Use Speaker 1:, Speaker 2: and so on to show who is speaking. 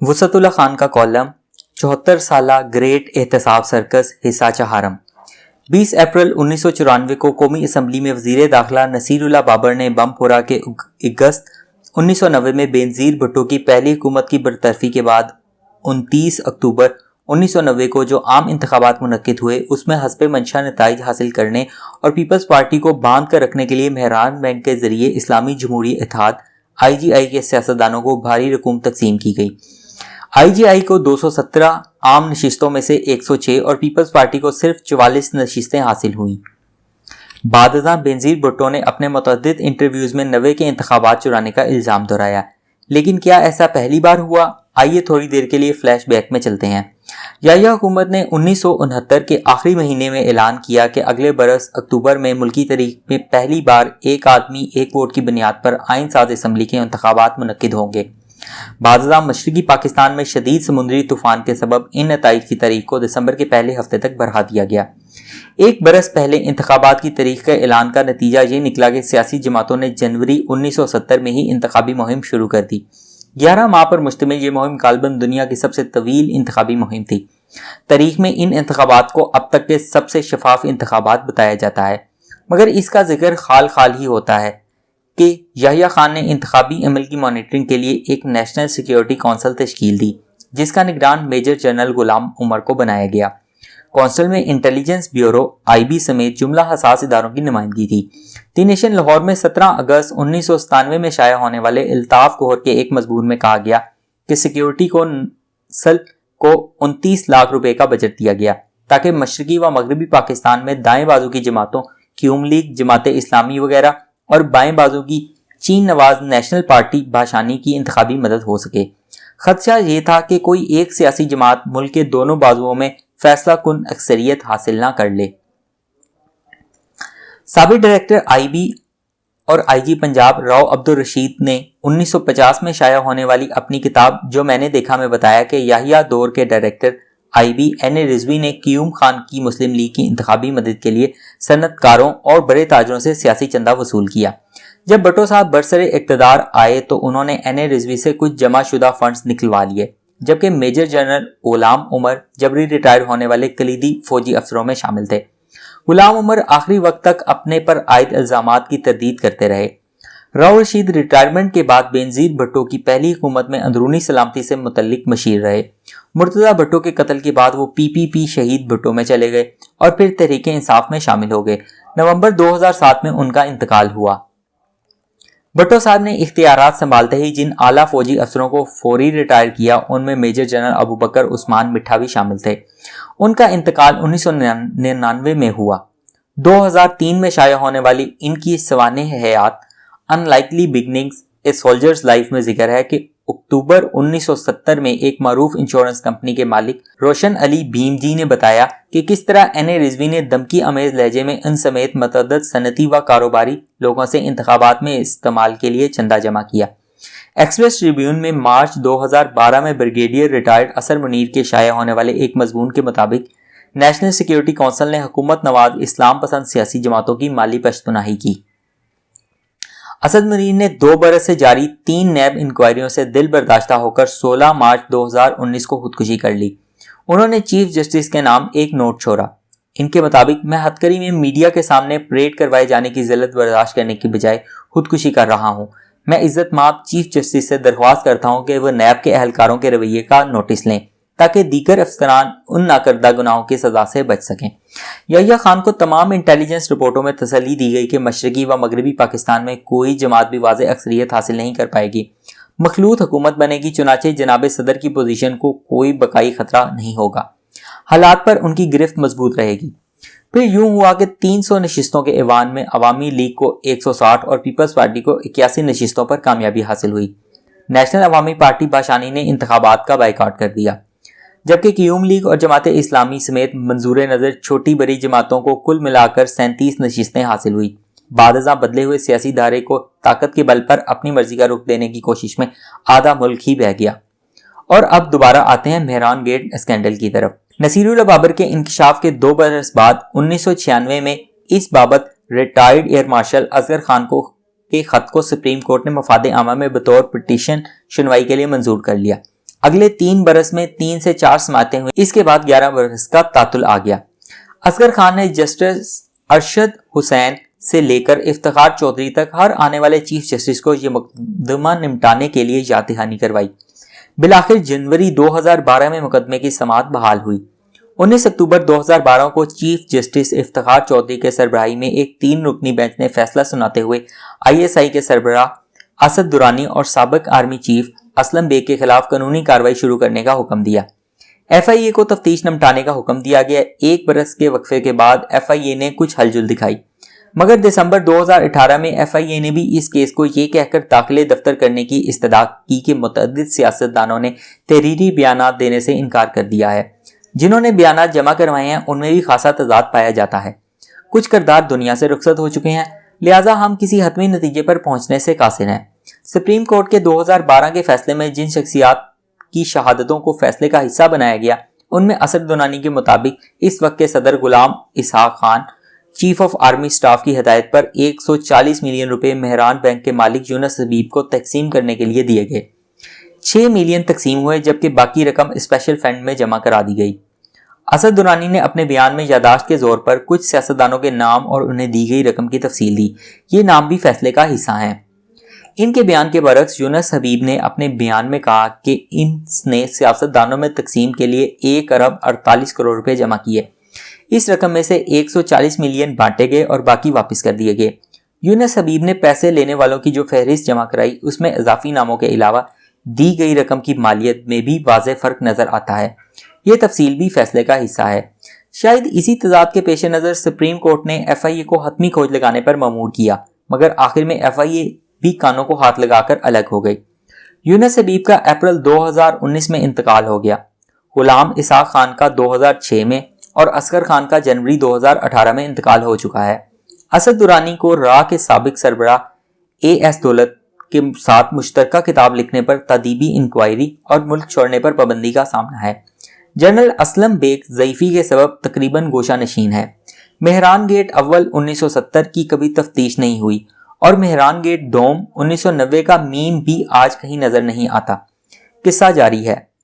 Speaker 1: وسعت اللہ خان کا کالم 74 سالہ گریٹ احتساب سرکس حصہ چہارم۔ 20 اپریل 1994 کو قومی اسمبلی میں وزیر داخلہ نصیر اللہ بابر نے بم پھوڑا کہ اگست 1990 میں بینظیر بھٹو کی پہلی حکومت کی برطرفی کے بعد 29 اکتوبر 1990 کو جو عام انتخابات منعقد ہوئے اس میں حسب منشا نتائج حاصل کرنے اور پیپلز پارٹی کو باندھ کر رکھنے کے لیے مہران بینک کے ذریعے اسلامی جمہوری اتحاد IGI کے سیاستدانوں کو بھاری رقوم تقسیم کی گئی۔ IGI کو 217 عام نشستوں میں سے 106 اور پیپلز پارٹی کو صرف 44 نشستیں حاصل ہوئیں۔ بعد ازاں بینظیر بھٹو نے اپنے متعدد انٹرویوز میں 90 کے انتخابات چرانے کا الزام دہرایا، لیکن کیا ایسا پہلی بار ہوا؟ آئیے تھوڑی دیر کے لیے فلیش بیک میں چلتے ہیں۔ یحییٰ حکومت نے 1969 کے آخری مہینے میں اعلان کیا کہ اگلے برس اکتوبر میں ملکی تاریخ میں پہلی بار ایک آدمی ایک ووٹ کی بنیاد پر آئین ساز اسمبلی کے انتخابات منعقد ہوں گے۔ بعد ازاں مشرقی پاکستان میں شدید سمندری طوفان کے سبب ان نتائج کی تاریخ کو دسمبر کے پہلے ہفتے تک بڑھا دیا گیا۔ ایک برس پہلے انتخابات کی تاریخ کا اعلان کا نتیجہ یہ نکلا کہ سیاسی جماعتوں نے جنوری 1970 میں ہی انتخابی مہم شروع کر دی۔ 11 ماہ پر مشتمل یہ مہم غالباً دنیا کی سب سے طویل انتخابی مہم تھی۔ تاریخ میں ان انتخابات کو اب تک کے سب سے شفاف انتخابات بتایا جاتا ہے، مگر اس کا ذکر خال خال ہی ہوتا ہے کہ یحییٰ خان نے انتخابی عمل کی مانیٹرنگ کے لیے ایک نیشنل سیکیورٹی کونسل تشکیل دی، جس کا نگران میجر جنرل غلام عمر کو بنایا گیا۔ کونسل میں انٹیلیجنس بیورو IB سمیت جملہ حساس اداروں کی نمائندگی تھی۔ دی نیشن لاہور میں 17 اگست 1997 میں شائع ہونے والے الطاف گوہر کے ایک مضمون میں کہا گیا کہ سیکیورٹی کونسل کو 29 لاکھ روپے کا بجٹ دیا گیا تاکہ مشرقی و مغربی پاکستان میں دائیں بازو کی جماعتوں قیوم لیگ، جماعت اسلامی وغیرہ اور بائیں بازو کی چین نواز نیشنل پارٹی بھاشانی کی انتخابی مدد ہو سکے۔ خدشہ یہ تھا کہ کوئی ایک سیاسی جماعت ملک کے دونوں بازوؤں میں فیصلہ کن اکثریت حاصل نہ کر لے۔ سابق ڈائریکٹر IB اور IG پنجاب راؤ عبدالرشید نے 1950 میں شائع ہونے والی اپنی کتاب جو میں نے دیکھا میں بتایا کہ یحییٰ دور کے ڈائریکٹر IB NA رضوی نے قیوم خان کی مسلم لیگ کی انتخابی مدد کے لیے صنعت کاروں اور بڑے تاجروں سے سیاسی چندہ وصول کیا۔ جب بھٹو صاحب برسر اقتدار آئے تو انہوں نے NA رضوی سے کچھ جمع شدہ فنڈز نکلوا لیے، جبکہ میجر جنرل غلام عمر جبری ریٹائر ہونے والے کلیدی فوجی افسروں میں شامل تھے۔ غلام عمر آخری وقت تک اپنے پر عائد الزامات کی تردید کرتے رہے۔ راؤ رشید ریٹائرمنٹ کے بعد بینظیر بھٹو کی پہلی حکومت میں اندرونی سلامتی سے متعلق مشیر رہے۔ مرتضیٰ بھٹو کے قتل کے بعد وہ PPP شہید بھٹو میں چلے گئے اور پھر تحریک انصاف میں شامل ہو گئے۔ نومبر 2007 میں ان کا انتقال ہوا۔ بھٹو صاحب نے اختیارات سنبھالتے ہی جن اعلیٰ فوجی افسروں کو فوری ریٹائر کیا ان میں میجر جنرل ابوبکر عثمان مٹھا بھی شامل تھے۔ ان کا انتقال 1999 میں ہوا۔ 2003 میں شائع ہونے والی ان کی سوانح حیات Unlikely Beginnings A Soldier's Life میں ذکر ہے کہ اکتوبر 1970 میں ایک معروف انشورنس کمپنی کے مالک روشن علی بھیم جی نے بتایا کہ کس طرح NA رضوی نے دمکی امیز لہجے میں ان سمیت متعدد صنعتی و کاروباری لوگوں سے انتخابات میں استعمال کے لیے چندہ جمع کیا۔ ایکسپریس ٹریبیون میں مارچ 2012 میں بریگیڈیئر ریٹائرڈ اثر منیر کے شائع ہونے والے ایک مضمون کے مطابق نیشنل سیکیورٹی کونسل نے حکومت نواز اسلام پسند سیاسی جماعتوں کی مالی پشتپناہی کی۔ اسد منیر نے 2 برس سے جاری 3 نیب انکوائریوں سے دل برداشتہ ہو کر 16 مارچ 2019 کو خودکشی کر لی۔ انہوں نے چیف جسٹس کے نام ایک نوٹ چھوڑا۔ ان کے مطابق میں ہتکری میں میڈیا کے سامنے پریڈ کروائے جانے کی ذلت برداشت کرنے کی بجائے خودکشی کر رہا ہوں۔ میں عزت مآب چیف جسٹس سے درخواست کرتا ہوں کہ وہ نیب کے اہلکاروں کے رویے کا نوٹس لیں تاکہ دیگر افسران ان ناکردہ گناہوں کی سزا سے بچ سکیں۔ یحییٰ خان کو تمام انٹیلیجنس رپورٹوں میں تسلی دی گئی کہ مشرقی و مغربی پاکستان میں کوئی جماعت بھی واضح اکثریت حاصل نہیں کر پائے گی۔ مخلوط حکومت بنے گی، چنانچہ جناب صدر کی پوزیشن کو کوئی بقائی خطرہ نہیں ہوگا۔ حالات پر ان کی گرفت مضبوط رہے گی۔ پھر یوں ہوا کہ 300 نشستوں کے ایوان میں عوامی لیگ کو 160 اور پیپلز پارٹی کو 81 نشستوں پر کامیابی حاصل ہوئی۔ نیشنل عوامی پارٹی بھاشانی نے انتخابات کا بائیکاٹ کر دیا، جبکہ قیوم لیگ اور جماعت اسلامی سمیت منظور نظر چھوٹی بڑی جماعتوں کو کل ملا کر 37 نشستیں حاصل ہوئی۔ بعد ازاں بدلے ہوئے سیاسی دھارے کو طاقت کے بل پر اپنی مرضی کا رخ دینے کی کوشش میں آدھا ملک ہی بہہ گیا۔ اور اب دوبارہ آتے ہیں مہران گیٹ اسکینڈل کی طرف۔ نصیر اللہ بابر کے انکشاف کے 2 برس بعد 1996 میں اس بابت retired air marshal Asghar Khan کے خط کو سپریم کورٹ نے مفاد عامہ میں بطور پٹیشن سنوائی کے لیے منظور کر لیا۔ اگلے 3 برس میں 3 سے 4 سماعتیں ہوئی، اس کے بعد 11 برس کا تعطل آ گیا۔ اصغر خان نے جسٹس ارشد حسین سے لے کر افتخار چودھری تک ہر آنے والے چیف جسٹس کو یہ مقدمہ نمٹانے کے لیے یاد دہانی کروائی۔ بالآخر جنوری 2012 میں مقدمے کی سماعت بحال ہوئی۔ 19 اکتوبر 2012 کو چیف جسٹس افتخار چودھری کے سربراہی میں ایک 3 رکنی بینچ نے فیصلہ سناتے ہوئے ISI کے سربراہ اسد درانی اور سابق آرمی چیف اسلم بیگ کے خلاف قانونی کارروائی شروع کرنے کا حکم دیا۔ FIA کو تفتیش نمٹانے کا حکم دیا گیا۔ 1 برس کے وقفے کے بعد FIA نے کچھ ہل جل دکھائی، مگر دسمبر 2018 میں FIA نے بھی اس کیس کو یہ کہہ کر داخلے دفتر کرنے کی استدعا کی کہ متعدد سیاستدانوں نے تحریری بیانات دینے سے انکار کر دیا ہے۔ جنہوں نے بیانات جمع کروائے ہیں ان میں بھی خاصا تضاد پایا جاتا ہے۔ کچھ کردار دنیا سے رخصت ہو چکے ہیں، لہٰذا ہم کسی حتمی نتیجے پر پہنچنے سے قاصر ہیں۔ سپریم کورٹ کے 2012 کے فیصلے میں جن شخصیات کی شہادتوں کو فیصلے کا حصہ بنایا گیا ان میں اسد درانی کے مطابق اس وقت کے صدر Ghulam Ishaq Khan chief of army staff کی ہدایت پر 140 ملین روپے مہران بینک کے مالک یونس حبیب کو تقسیم کرنے کے لیے دیے گئے۔ 6 ملین تقسیم ہوئے جبکہ باقی رقم اسپیشل فنڈ میں جمع کرا دی گئی۔ اسد درانی نے اپنے بیان میں یادداشت کے زور پر کچھ سیاستدانوں کے نام اور انہیں دی گئی رقم کی تفصیل دی۔ یہ نام بھی فیصلے کا حصہ ہیں۔ ان کے بیان کے برعکس یونس حبیب نے اپنے بیان میں کہا کہ ان نے سیاستدانوں میں تقسیم کے لیے 1 ارب 48 کروڑ روپے جمع کیے۔ اس رقم میں سے 140 ملین بانٹے گئے اور باقی واپس کر دیے گئے۔ یونس حبیب نے پیسے لینے والوں کی جو فہرست جمع کرائی اس میں اضافی ناموں کے علاوہ دی گئی رقم کی مالیت میں بھی واضح فرق نظر آتا ہے۔ یہ تفصیل بھی فیصلے کا حصہ ہے۔ شاید اسی تضاد کے پیش نظر سپریم کورٹ نے FIA کو حتمی کھوج لگانے پر مامور کیا، مگر آخر میں FIA بھی کانوں کو ہاتھ لگا کر الگ ہو گئی۔ یونس حبیب کا اپریل 2019 میں انتقال ہو گیا، غلام اسحاق خان کا 2006 میں اور اصغر خان کا جنوری 2018 میں انتقال ہو چکا ہے۔ اسد درانی کو راہ کے سابق سربراہ AS دولت کے ساتھ مشترکہ کتاب لکھنے پر تادیبی انکوائری اور ملک چھوڑنے پر پابندی کا سامنا ہے۔ جنرل اسلم بیگ ضعیفی کے سبب تقریباً گوشہ نشین ہے۔ مہران گیٹ اول 1970 کی کبھی تفتیش نہیں ہوئی اور مہران گیٹ دوم 1990 کا میم بھی آج کہیں نظر نہیں آتا۔ قصہ جاری ہے۔